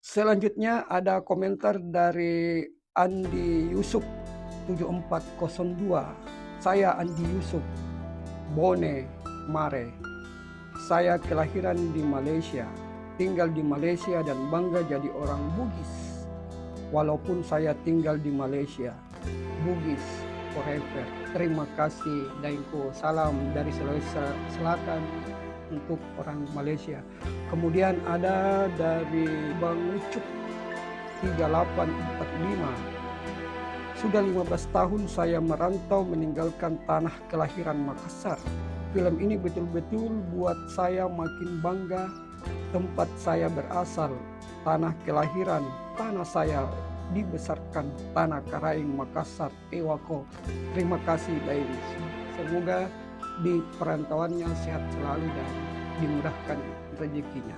Selanjutnya ada komentar dari Andi Yusuf 7402. Saya Andi Yusuf, Bone, Mare. Saya kelahiran di Malaysia, tinggal di Malaysia dan bangga jadi orang Bugis. Walaupun saya tinggal di Malaysia, Bugis forever. Terima kasih Dainku. Salam dari Sulawesi Selatan untuk orang Malaysia. Kemudian ada dari Bang Ucup 3845. Sudah 15 tahun saya merantau meninggalkan tanah kelahiran Makassar. Film ini betul-betul buat saya makin bangga tempat saya berasal, tanah kelahiran, tanah saya dibesarkan, tanah Karaing Makassar, Ewako. Terima kasih Dain. Semoga di perantauannya sehat selalu dan dimudahkan rezekinya.